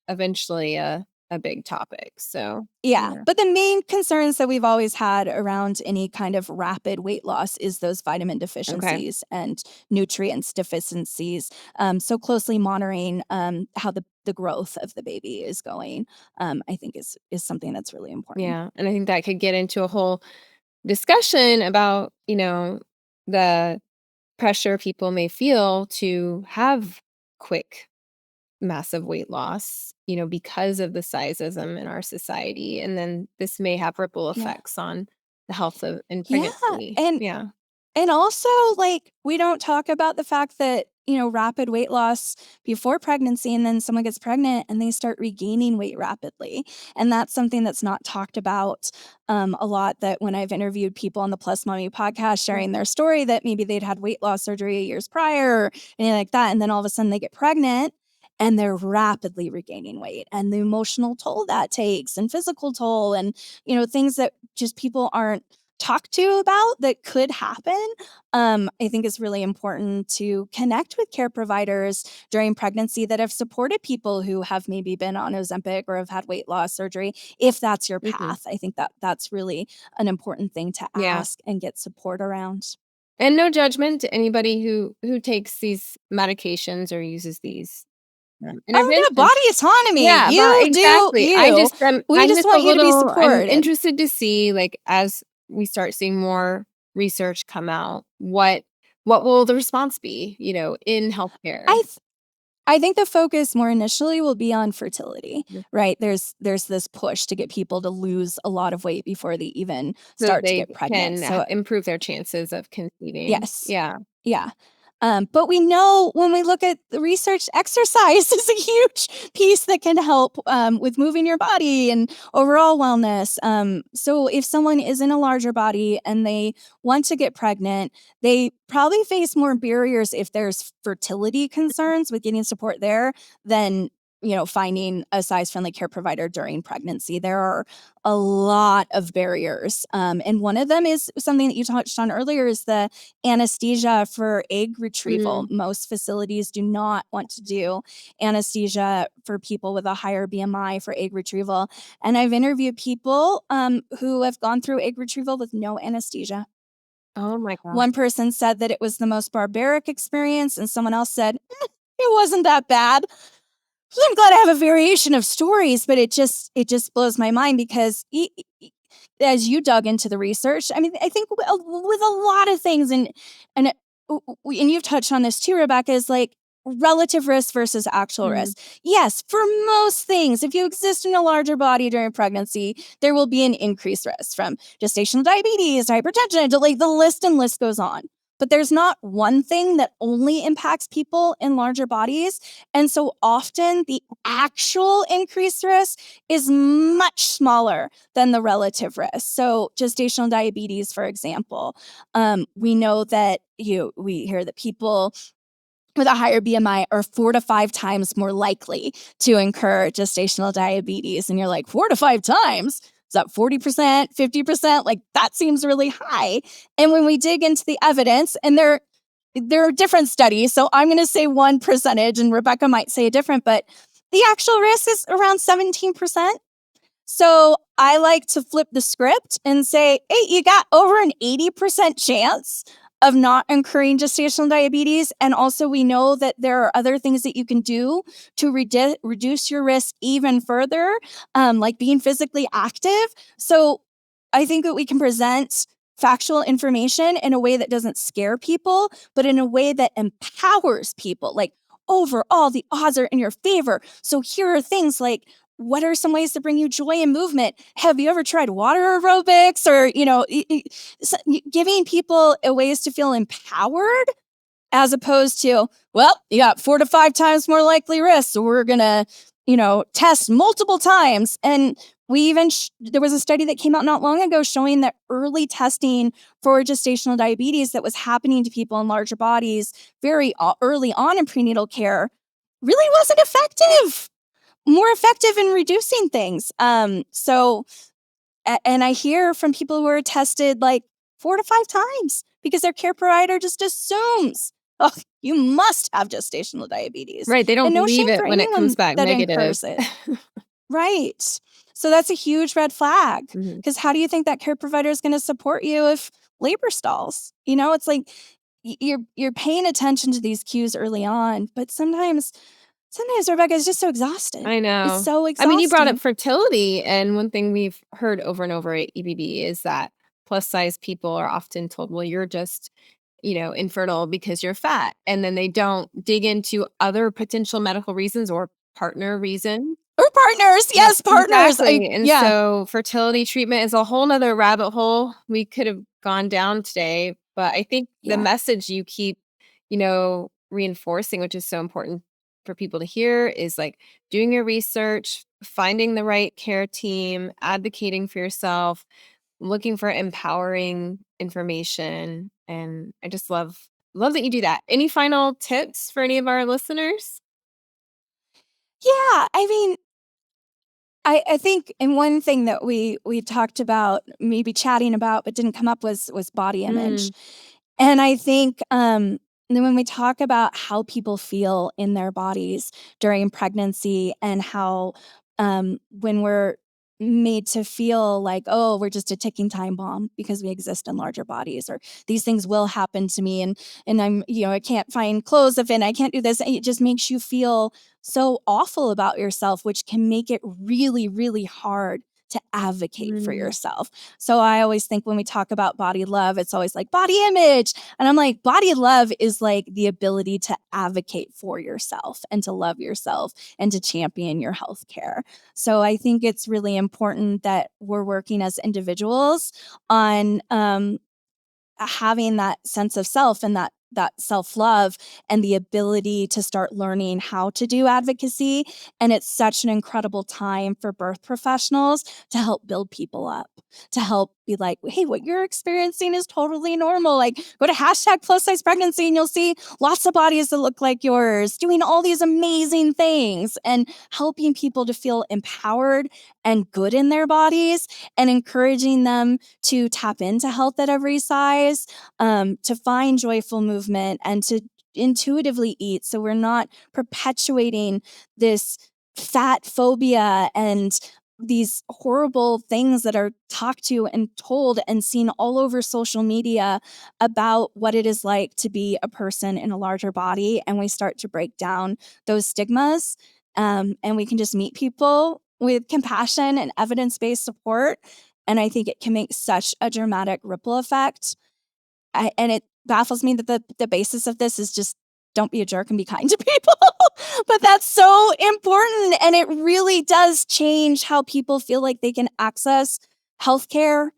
eventually a big topic, so, Yeah, yeah. but the main concerns that we've always had around any kind of rapid weight loss is those vitamin Okay. deficiencies and nutrients deficiencies. So closely monitoring how the growth of the baby is going, I think is something that's really important. Yeah, and I think that could get into a whole discussion about, the pressure people may feel to have quick, massive weight loss, because of the sizeism in our society, and then this may have ripple Yeah, effects on the health of in yeah, pregnancy. and Yeah. And also, like, we don't talk about the fact that, rapid weight loss before pregnancy, and then someone gets pregnant and they start regaining weight rapidly. And that's something that's not talked about a lot. That when I've interviewed people on the Plus Mommy podcast Yeah. sharing their story, that maybe they'd had weight loss surgery years prior or anything like that. And then all of a sudden they get pregnant and they're rapidly regaining weight, and the emotional toll that takes and physical toll and, things that just people aren't talk to about that could happen. I think is really important to connect with care providers during pregnancy that have supported people who have maybe been on Ozempic or have had weight loss surgery, if that's your Mhm. path. I think that's really an important thing to Yeah. ask and get support around. And no judgment to anybody who takes these medications or uses these, Oh no, interventions. body autonomy. Yeah, but You do exactly. you. We I'm just just a want you to be little I'm supported. interested to see, like, as we start seeing more research come out, what will the response be, in healthcare? I I think the focus more initially will be on fertility, Mhm. right? There's this push to get people to lose a lot of weight before they even So start to they get pregnant. can So improve their chances of conceiving. yes. Yeah. Yeah. But we know when we look at the research, exercise is a huge piece that can help with moving your body and overall wellness. So if someone is in a larger body and they want to get pregnant, they probably face more barriers if there's fertility concerns with getting support there than finding a size friendly care provider during pregnancy. There are a lot of barriers, and one of them is something that you touched on earlier, is the anesthesia for egg retrieval. Mm. Most facilities do not want to do anesthesia for people with a higher BMI for egg retrieval. And I've interviewed people who have gone through egg retrieval with no anesthesia. Oh my gosh. One person said that it was the most barbaric experience, and someone else said, it wasn't that bad. So I'm glad I have a variation of stories, but it just blows my mind because as you dug into the research, I mean, I think with a lot of things, and and you've touched on this too, Rebecca, is like relative risk versus actual Mhm. risk. Yes, for most things, if you exist in a larger body during pregnancy, there will be an increased risk from gestational diabetes to hypertension to like the list and list goes on. But there's not one thing that only impacts people in larger bodies. And so often the actual increased risk is much smaller than the relative risk. So gestational diabetes, for example, we know that we hear that people with a higher BMI are 4 to 5 times more likely to incur gestational diabetes. And you're like, 4 to 5 times? Is that 40%, 50%? Like, that seems really high. And when we dig into the evidence, and there are different studies, so I'm going to say one percentage, and Rebecca might say a different, but the actual risk is around 17%. So I like to flip the script and say, hey, you got over an 80% chance of not incurring gestational diabetes. And also, we know that there are other things that you can do to reduce your risk even further, like being physically active. So I think that we can present factual information in a way that doesn't scare people, but in a way that empowers people. Like, overall, the odds are in your favor. So here are things like, what are some ways to bring you joy and movement? Have you ever tried water aerobics, or, giving people ways to feel empowered, as opposed to, well, you got 4 to 5 times more likely risk, so we're going to, test multiple times. And we even, there was a study that came out not long ago showing that early testing for gestational diabetes that was happening to people in larger bodies very early on in prenatal care really wasn't effective, more effective in reducing things. So, and I hear from people who are tested like 4 to 5 times because their care provider just assumes, oh, you must have gestational diabetes. Right, they don't And no believe shame it for when it comes anyone back that negative. incurs it. Right. So that's a huge red flag Mhm. because how do you think that care provider is going to support you if labor stalls? It's like you're paying attention to these cues early on, but sometimes Rebecca is just so exhausted. I It's know. so I mean, you brought up exhausting. fertility, and one thing we've heard over and over at EBB is that plus size people are often told, well, you're just, infertile because you're fat. And then they don't dig into other potential medical reasons or partner reason. Or partners. Yeah, Yes, partners. exactly. And Yeah. so fertility treatment is a whole nother rabbit hole we could have gone down today. But I think the Yeah. message you keep, reinforcing, which is so important for people to hear, is like doing your research, finding the right care team, advocating for yourself, looking for empowering information. And I just love that you do that. Any final tips for any of our listeners? Yeah. I mean, I think, and one thing that we talked about, maybe chatting about, but didn't come up was body image. Mm, And I think then when we talk about how people feel in their bodies during pregnancy and how when we're made to feel like, oh, we're just a ticking time bomb because we exist in larger bodies, or these things will happen to me, and I'm, I can't find clothes to fit, and I can't do this. It just makes you feel so awful about yourself, which can make it really, really hard to advocate for mm. yourself. So I always think when we talk about body love, it's always like body image. And I'm like, body love is like the ability to advocate for yourself and to love yourself and to champion your health care. So I think it's really important that we're working as individuals on having that sense of self and that self-love and the ability to start learning how to do advocacy. And it's such an incredible time for birth professionals to help build people up, to help be like, hey, what you're experiencing is totally normal. Like, go to hashtag plus size pregnancy and you'll see lots of bodies that look like yours doing all these amazing things, and helping people to feel empowered and good in their bodies, and encouraging them to tap into health at every size, to find joyful movement, and to intuitively eat. So we're not perpetuating this fat phobia and these horrible things that are talked to and told and seen all over social media about what it is like to be a person in a larger body. And we start to break down those stigmas, and we can just meet people with compassion and evidence-based support. And I think it can make such a dramatic ripple effect. And it baffles me that the basis of this is just don't be a jerk and be kind to people. But that's so important. And it really does change how people feel like they can access healthcare,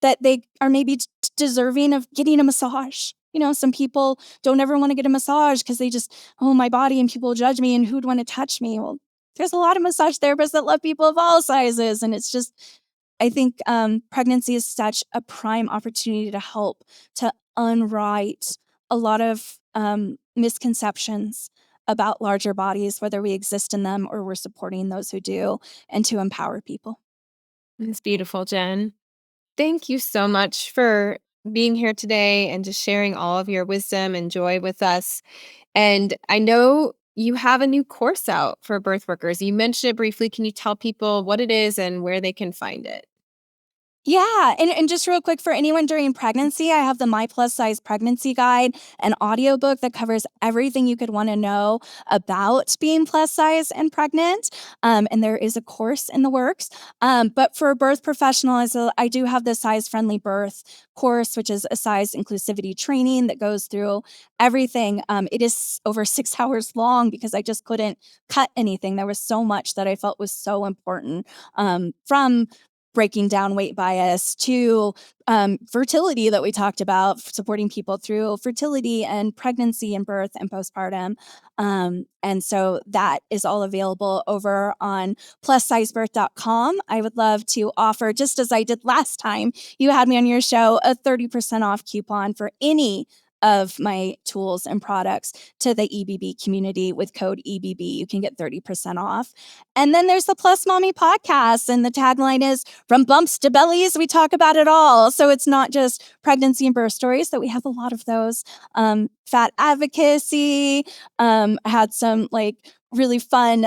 that they are maybe deserving of getting a massage. Some people don't ever want to get a massage because they just, oh, my body and people judge me and who'd want to touch me. Well, there's a lot of massage therapists that love people of all sizes. And it's just, I think pregnancy is such a prime opportunity to help to unwrite a lot of misconceptions about larger bodies, whether we exist in them or we're supporting those who do, and to empower people. It's beautiful, Jen. Thank you so much for being here today and just sharing all of your wisdom and joy with us. And I know you have a new course out for birth workers. You mentioned it briefly. Can you tell people what it is and where they can find it? Yeah, and just real quick, for anyone during pregnancy, I have the My Plus Size Pregnancy Guide, an audiobook that covers everything you could want to know about being plus size and pregnant. And there is a course in the works. But for birth professionals, I do have the Size Friendly Birth course, which is a size inclusivity training that goes through everything. It is over 6 hours long because I just couldn't cut anything. There was so much that I felt was so important, from breaking down weight bias, to fertility that we talked about, supporting people through fertility and pregnancy and birth and postpartum. And so that is all available over on plussizebirth.com. I would love to offer, just as I did last time you had me on your show, a 30% off coupon for any of my tools and products to the EBB community with code EBB. You can get 30% off. And then there's the Plus Mommy podcast, and the tagline is "From bumps to bellies, we talk about it all." So it's not just pregnancy and birth stories, that we have a lot of those. Fat advocacy, had some really fun,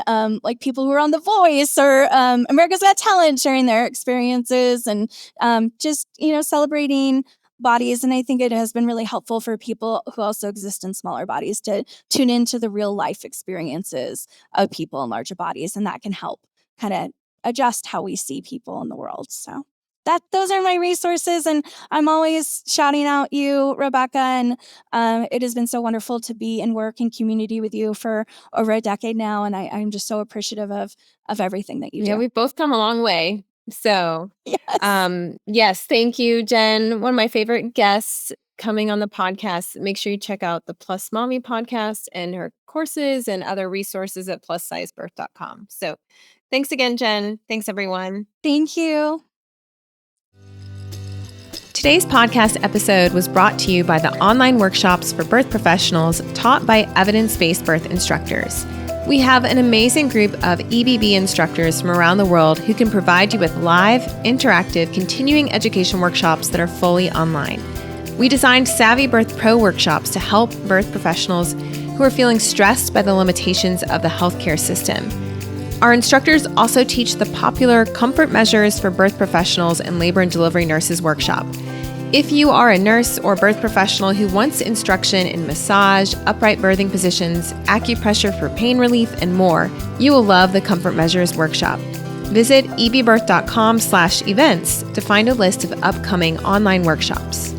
people who are on The Voice or America's Got Talent sharing their experiences, and just, celebrating bodies. And I think it has been really helpful for people who also exist in smaller bodies to tune into the real life experiences of people in larger bodies. And that can help kind of adjust how we see people in the world. So those are my resources. And I'm always shouting out you, Rebecca. And it has been so wonderful to be in work and community with you for over a decade now. And I'm just so appreciative of everything that you do. Yeah, we've both come a long way. So, yes. Yes, thank you, Jen. One of my favorite guests coming on the podcast. Make sure you check out the Plus Mommy podcast and her courses and other resources at plussizebirth.com. So thanks again, Jen. Thanks, everyone. Thank you. Today's podcast episode was brought to you by the online workshops for birth professionals taught by evidence-based birth instructors. We have an amazing group of EBB instructors from around the world who can provide you with live, interactive, continuing education workshops that are fully online. We designed Savvy Birth Pro workshops to help birth professionals who are feeling stressed by the limitations of the healthcare system. Our instructors also teach the popular Comfort Measures for Birth Professionals and Labor and Delivery Nurses workshop. If you are a nurse or birth professional who wants instruction in massage, upright birthing positions, acupressure for pain relief, and more, you will love the Comfort Measures workshop. Visit ebbirth.com/events to find a list of upcoming online workshops.